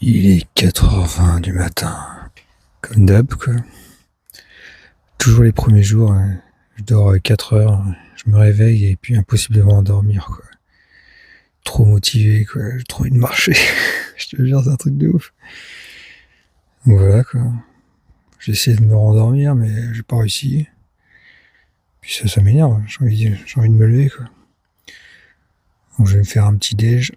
Il est 4h20 du matin. Comme d'hab, quoi. Toujours les premiers jours, hein. Je dors 4 heures, je me réveille et puis impossible de m'endormir, quoi. Trop motivé, quoi. J'ai trop envie de marcher. Je te jure, c'est un truc de ouf. Donc voilà, quoi. J'ai essayé de me rendormir, mais j'ai pas réussi. Puis ça m'énerve, j'ai envie de me lever, quoi. Donc je vais me faire un petit déj,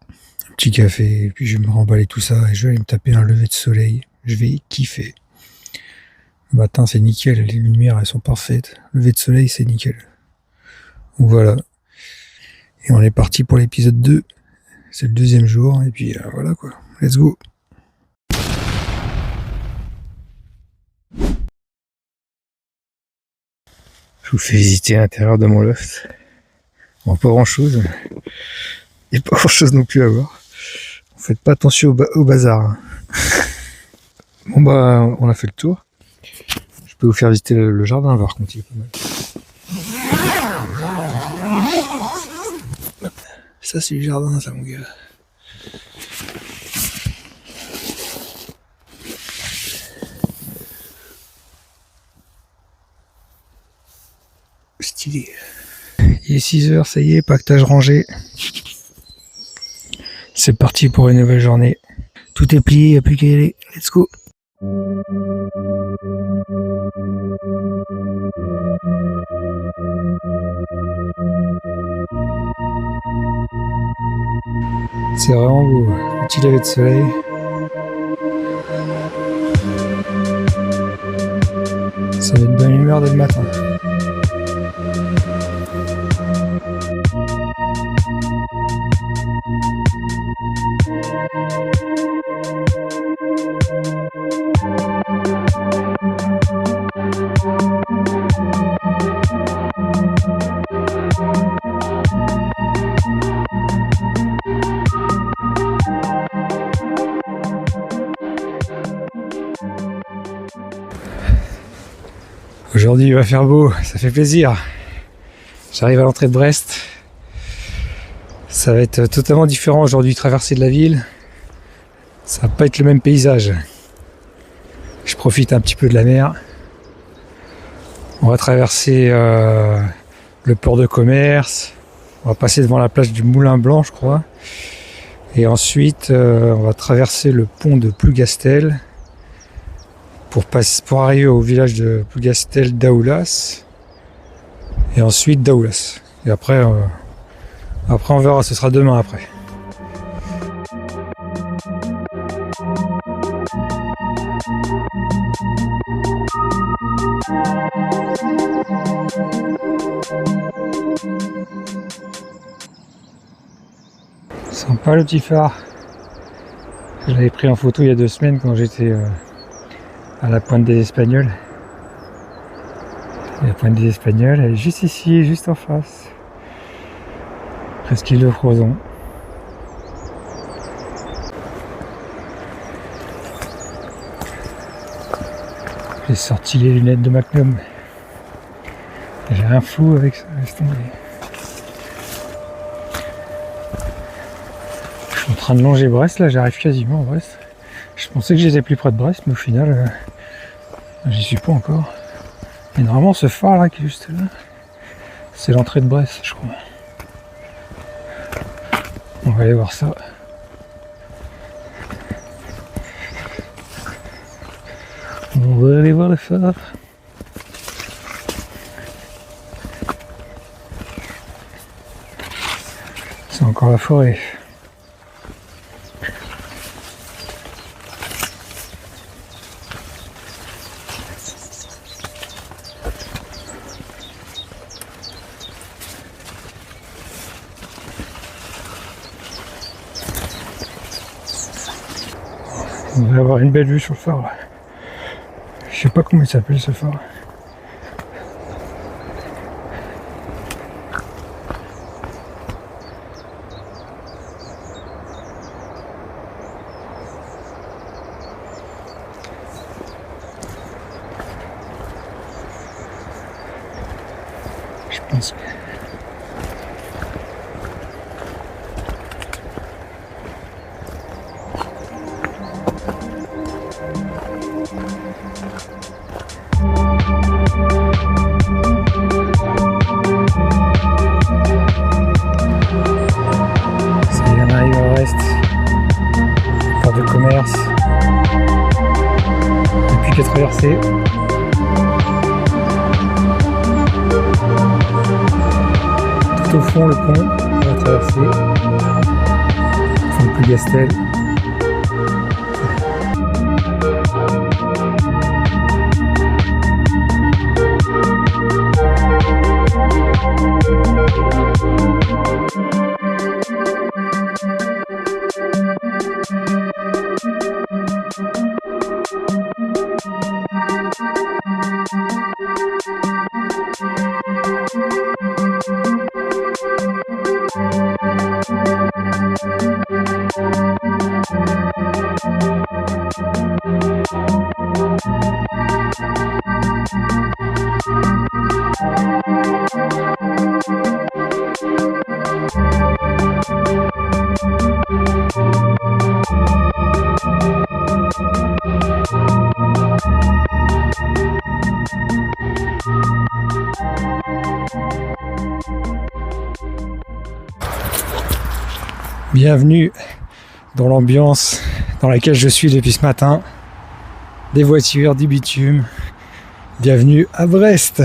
un petit café, et puis je vais me remballer tout ça, et je vais aller me taper un lever de soleil. Je vais kiffer. Le matin, c'est nickel, les lumières, elles sont parfaites. Le lever de soleil, c'est nickel. Donc voilà. Et on est parti pour l'épisode 2. C'est le deuxième jour, et puis voilà, quoi. Let's go. Je vous fais visiter l'intérieur de mon loft. Bon, pas grand chose. Il n'y a pas grand chose non plus à voir. Faites pas attention au bazar. Hein. Bon bah, on a fait le tour. Je peux vous faire visiter le jardin, par contre, il est pas mal. Ça, c'est le jardin, ça, mon gars. Stylé. Il est 6h, ça y est, pactage rangé. C'est parti pour une nouvelle journée. Tout est plié, il n'y a plus qu'à y aller. Let's go. C'est vraiment beau. Petit lever de soleil. Ça va être de bonne humeur dès le matin. Aujourd'hui il va faire beau, ça fait plaisir. J'arrive à l'entrée de Brest. Ça va être totalement différent aujourd'hui, traversée de la ville. Ça va pas être le même paysage. Je profite un petit peu de la mer. On va traverser le port de commerce. On va passer devant la plage du Moulin Blanc, je crois. Et ensuite, on va traverser le pont de Plougastel pour arriver au village de Plougastel d'Aoulas. Et ensuite d'Aoulas. Et après on verra, ce sera demain après. Sympa le petit phare. Je l'avais pris en photo il y a 2 semaines quand j'étais à la pointe des Espagnols. La pointe des Espagnols, elle est juste ici, juste en face. Presqu'île de Crozon. J'ai sorti les lunettes de Magnum. J'ai un flou avec ça, laisse tomber. Je suis en train de longer Brest, là j'arrive quasiment à Brest. Je pensais que j'étais plus près de Brest, mais au final, j'y suis pas encore. Et normalement ce phare là qui est juste là, c'est l'entrée de Brest, je crois. On va aller voir ça. On va aller voir le phare. C'est encore la forêt. On va avoir une belle vue sur le phare là. Je sais pas comment il s'appelle ce phare. Je pense que... commerce. Et puis qu'à traverser. Tout au fond le pont, on va traverser. Pont de Plougastel. Bienvenue dans l'ambiance dans laquelle je suis depuis ce matin. Des voitures, du bitume. Bienvenue à Brest.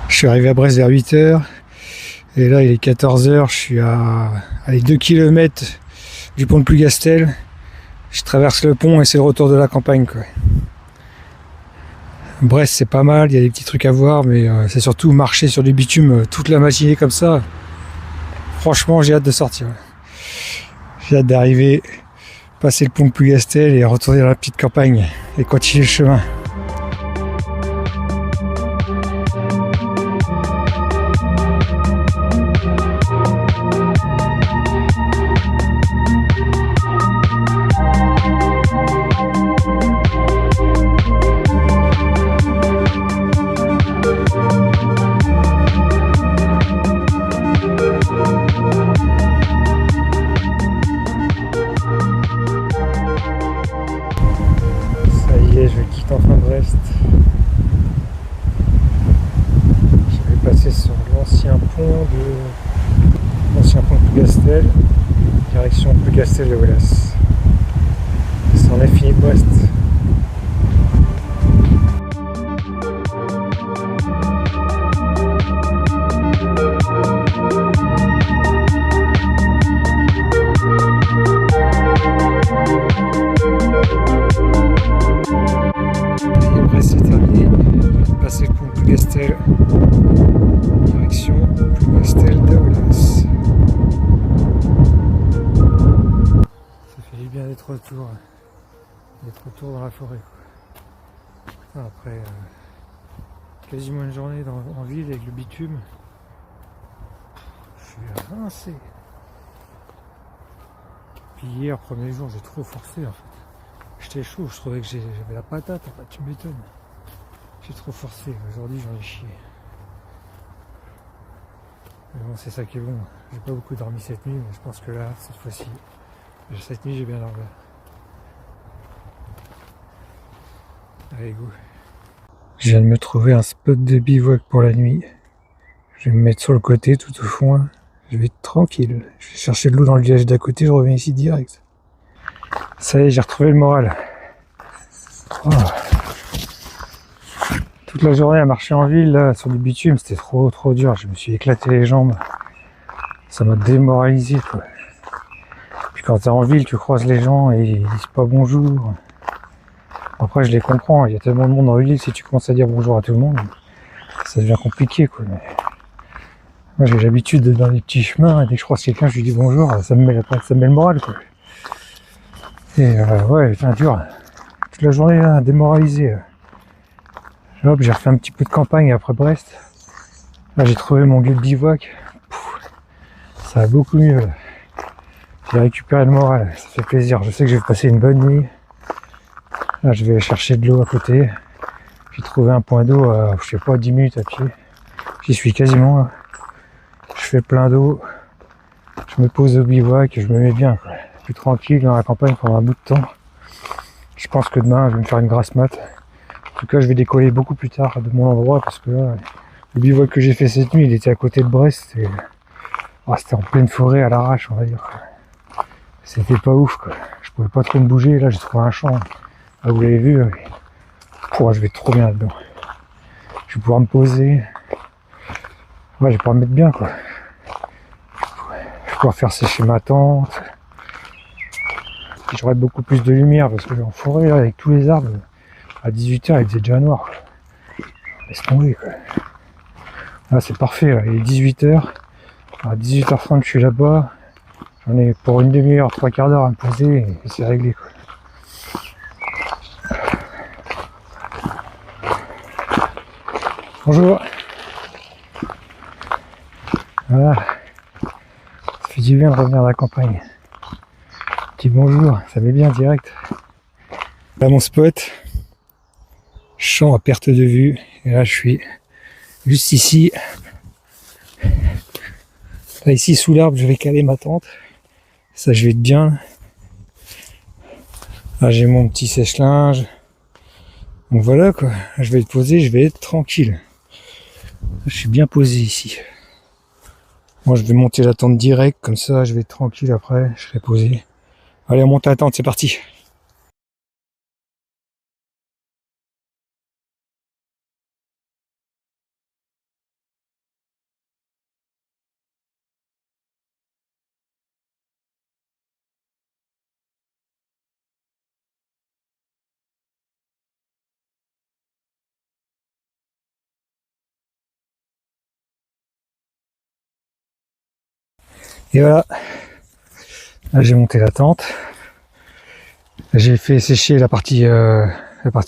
Je suis arrivé à Brest vers 8h. Et là il est 14h. Je suis à 2 km du pont de Plougastel. Je traverse le pont et c'est le retour de la campagne, quoi. Brest c'est pas mal, il y a des petits trucs à voir, mais c'est surtout marcher sur du bitume toute la matinée comme ça. Franchement, j'ai hâte de sortir. J'ai hâte d'arriver, passer le pont de Plougastel et retourner dans la petite campagne et continuer le chemin. Je quitte enfin Brest. Je vais passer sur l'ancien pont de Plougastel, direction Plougastel de Ouellas. C'en est fini de Brest. C'est terminé, passer le pont de Plougastel, direction Plougastel de Ouellas. Ça fait du bien d'être retour dans la forêt. Après quasiment une journée en ville avec le bitume, je suis rincé. Puis hier, premier jour, j'ai trop forcé en fait. J'étais chaud, je trouvais que j'avais la patate, en fait, tu m'étonnes. J'ai trop forcé, aujourd'hui j'en ai chié. Mais bon, c'est ça qui est bon. J'ai pas beaucoup dormi cette nuit, mais je pense que là, cette fois-ci, cette nuit j'ai bien dormi. Allez, go. Je viens de me trouver un spot de bivouac pour la nuit. Je vais me mettre sur le côté, tout au fond, là. Je vais être tranquille. Je vais chercher de l'eau dans le village d'à côté, je reviens ici direct. Ça y est, j'ai retrouvé le moral. Oh. Toute la journée à marcher en ville, là, sur du bitume, c'était trop dur. Je me suis éclaté les jambes. Ça m'a démoralisé, quoi. Puis quand t'es en ville, tu croises les gens et ils disent pas bonjour. Après, je les comprends. Il y a tellement de monde en ville, si tu commences à dire bonjour à tout le monde, ça devient compliqué, quoi. Mais moi, j'ai l'habitude d'être dans les petits chemins et dès que je croise quelqu'un, je lui dis bonjour, ça me met le moral, quoi. Et ouais, enfin dur. Toute la journée là, démoralisé. Hop, j'ai refait un petit peu de campagne après Brest. Là, j'ai trouvé mon lieu de bivouac. Ça va beaucoup mieux. J'ai récupéré le moral, ça fait plaisir. Je sais que je vais passer une bonne nuit. Là, je vais chercher de l'eau à côté. J'ai trouvé un point d'eau à, je sais pas, 10 minutes à pied. J'y suis quasiment là. Je fais plein d'eau. Je me pose au bivouac et je me mets bien, quoi. Plus tranquille dans la campagne pendant un bout de temps. Je pense que demain je vais me faire une grasse mat. En tout cas, je vais décoller beaucoup plus tard de mon endroit parce que là, le bivouac que j'ai fait cette nuit, il était à côté de Brest et c'était en pleine forêt à l'arrache, on va dire. C'était pas ouf quoi. Je pouvais pas trop me bouger. Là j'ai trouvé un champ. Ah, vous l'avez vu. Je vais trop bien là-dedans. Je vais pouvoir me poser. Ouais, je vais pouvoir me mettre bien quoi. Je vais pouvoir faire sécher ma tente. J'aurai beaucoup plus de lumière parce que en forêt là, avec tous les arbres, à 18h il faisait déjà noir quoi. Laisse tomber quoi. Là c'est parfait, là. Il est 18h. À 18h30 je suis là-bas. J'en ai pour une demi-heure, 3/4 d'heure à me poser et c'est réglé quoi. Bonjour. Voilà. Ça fait du bien de revenir à la campagne. Petit bonjour, ça met bien direct. Là mon spot. Champ à perte de vue. Et là je suis juste ici. Là ici sous l'arbre je vais caler ma tente. Ça je vais être bien. Là j'ai mon petit sèche-linge. Donc voilà quoi. Je vais être posé, je vais être tranquille. Je suis bien posé ici. Moi je vais monter la tente direct, comme ça je vais être tranquille après, je serai posé. Allez on monte la tente, c'est parti. Et voilà, là j'ai monté la tente. J'ai fait sécher la partie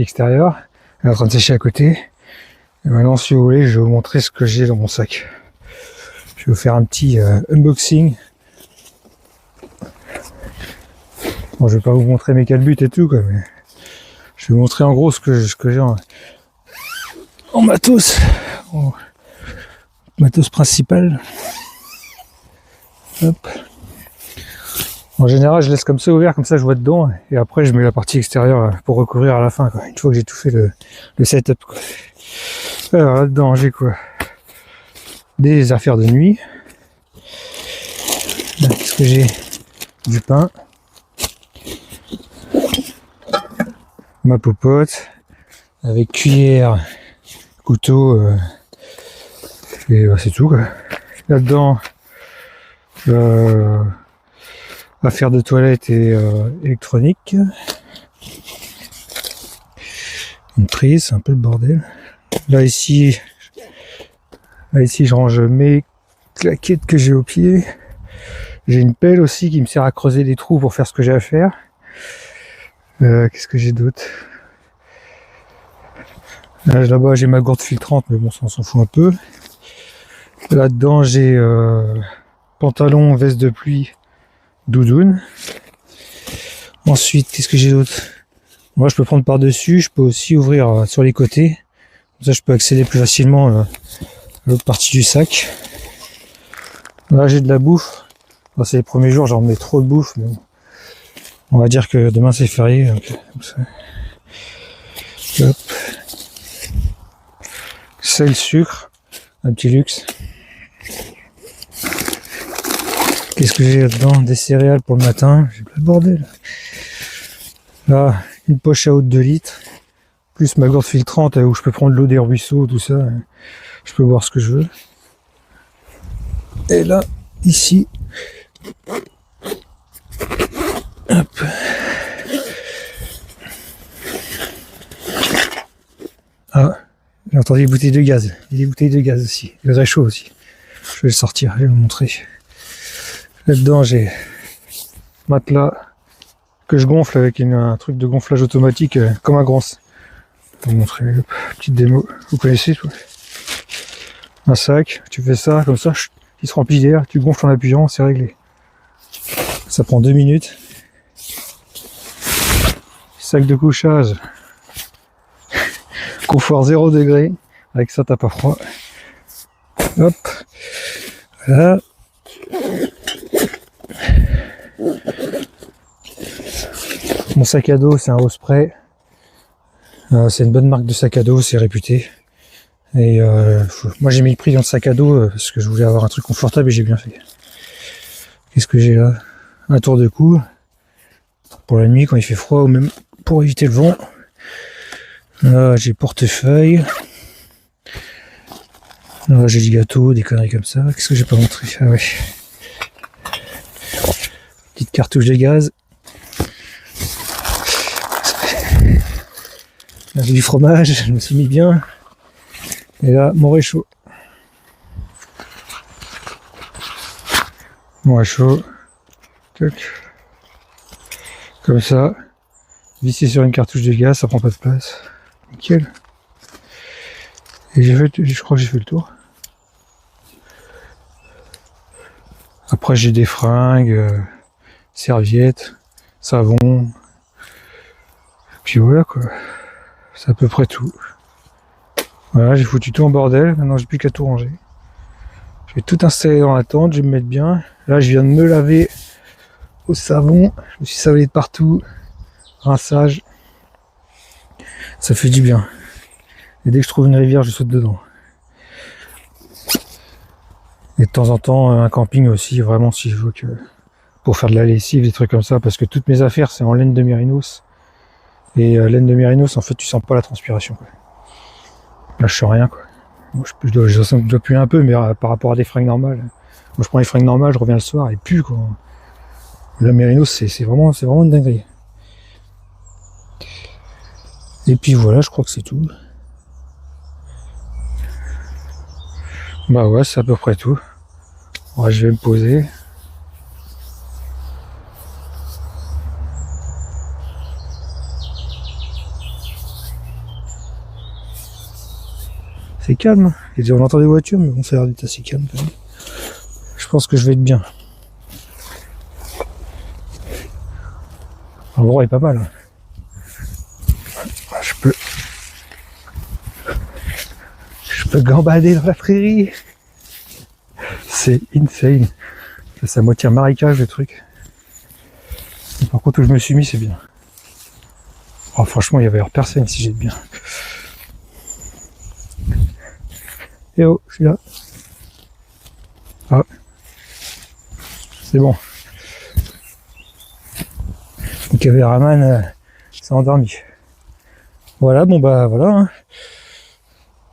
extérieure. Elle est en train de sécher à côté. Et maintenant si vous voulez, je vais vous montrer ce que j'ai dans mon sac. Je vais vous faire un petit unboxing. Bon, je vais pas vous montrer mes calbutes et tout, quoi, mais je vais vous montrer en gros ce que j'ai en matos. En matos principal. Hop. En général, je laisse comme ça ouvert, comme ça je vois dedans, et après je mets la partie extérieure pour recouvrir à la fin, quoi, une fois que j'ai tout fait le setup, quoi. Alors là-dedans, j'ai quoi? Des affaires de nuit. Qu'est-ce que j'ai? Du pain. Ma popote. Avec cuillère, couteau, et c'est tout, quoi. Là-dedans, affaires de toilette et électronique. Une prise, c'est un peu le bordel. Là ici je range mes claquettes que j'ai au pied. J'ai une pelle aussi qui me sert à creuser des trous pour faire ce que j'ai à faire. Qu'est-ce que j'ai d'autre? Là-bas j'ai ma gourde filtrante, mais bon ça on s'en fout un peu. Là-dedans j'ai pantalon, veste de pluie, doudoune. Ensuite, qu'est-ce que j'ai d'autre? Moi je peux prendre par-dessus, je peux aussi ouvrir sur les côtés. Comme ça je peux accéder plus facilement à l'autre partie du sac. Là j'ai de la bouffe. Bon, c'est les premiers jours, j'en mets trop de bouffe, mais bon. On va dire que demain c'est férié. Donc, comme ça. Hop. Sel, sucre, un petit luxe. Qu'est-ce que j'ai là-dedans? Des céréales pour le matin. J'ai plein de bordel. Là, une poche à eau de 2 litres. Plus ma gourde filtrante où je peux prendre l'eau des ruisseaux, tout ça. Je peux boire ce que je veux. Et là, ici. Hop. Ah, j'ai entendu des bouteilles de gaz. Il y a des bouteilles de gaz aussi. Le réchaud aussi. Je vais le sortir, je vais vous montrer. Là-dedans, j'ai matelas que je gonfle avec un truc de gonflage automatique comme un grand. Je vais vous montrer. Petite démo. Vous connaissez tout. Un sac, tu fais ça comme ça, il se remplit d'air, tu gonfles en appuyant, c'est réglé. Ça prend 2 minutes. Sac de couchage. Confort 0 degré. Avec ça, t'as pas froid. Hop. Voilà. Mon sac à dos, c'est un Osprey. C'est une bonne marque de sac à dos, c'est réputé. Et moi j'ai mis le prix dans le sac à dos parce que je voulais avoir un truc confortable et j'ai bien fait. Qu'est-ce que j'ai là? un tour de cou pour la nuit quand il fait froid ou même pour éviter le vent. Là j'ai portefeuille. Là j'ai du gâteau, des conneries comme ça. Qu'est-ce que j'ai pas montré? Ah ouais. Petite cartouche de gaz. Là j'ai du fromage, je me suis mis bien. Et là mon réchaud. Mon réchaud. Tac. Comme ça. Vissé sur une cartouche de gaz, ça prend pas de place. Nickel. Et je crois que j'ai fait le tour. Après j'ai des fringues, serviettes, savon. Puis voilà quoi. C'est à peu près tout. Voilà, j'ai foutu tout en bordel. Maintenant j'ai plus qu'à tout ranger. Je vais tout installer dans la tente, je vais me mettre bien. Là je viens de me laver au savon. Je me suis savonné de partout. Rinçage. Ça fait du bien. Et dès que je trouve une rivière, je saute dedans. Et de temps en temps, un camping aussi, vraiment si je veux que... pour faire de la lessive, des trucs comme ça, parce que toutes mes affaires, c'est en laine de mérinos. Et laine de mérinos, en fait, tu sens pas la transpiration, quoi. Là, je sens rien, quoi. Moi, je dois puer un peu, mais par rapport à des fringues normales. Moi, je prends les fringues normales, je reviens le soir, et pue, quoi. La mérinos, c'est vraiment une dinguerie. Et puis voilà, je crois que c'est tout. Bah ouais, c'est à peu près tout. Ouais, je vais me poser. C'est calme. Et on entend des voitures, mais bon, ça a l'air d'être assez calme quand même. Je pense que je vais être bien. L'endroit est pas mal. Je peux gambader dans la prairie. C'est insane. C'est à moitié un marécage le truc. Et par contre où je me suis mis c'est bien. Oh, franchement il y avait personne si j'étais bien. Eh oh, je suis là. Ah. C'est bon. Le caméraman s'est endormi. Voilà, bon bah voilà. Hein.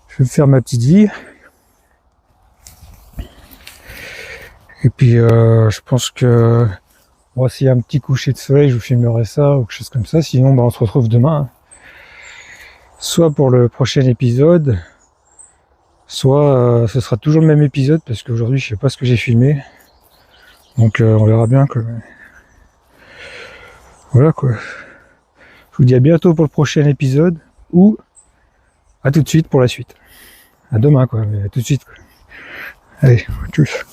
Je vais me faire ma petite vie. Et puis je pense que bon, s'il y a un petit coucher de soleil, je vous filmerai ça ou quelque chose comme ça. Sinon, bah, on se retrouve demain. Soit pour le prochain épisode, soit ce sera toujours le même épisode parce qu'aujourd'hui, je sais pas ce que j'ai filmé. Donc on verra bien quoi. Voilà quoi. Je vous dis à bientôt pour le prochain épisode ou à tout de suite pour la suite. À demain quoi, mais à tout de suite quoi. Allez, tchuss.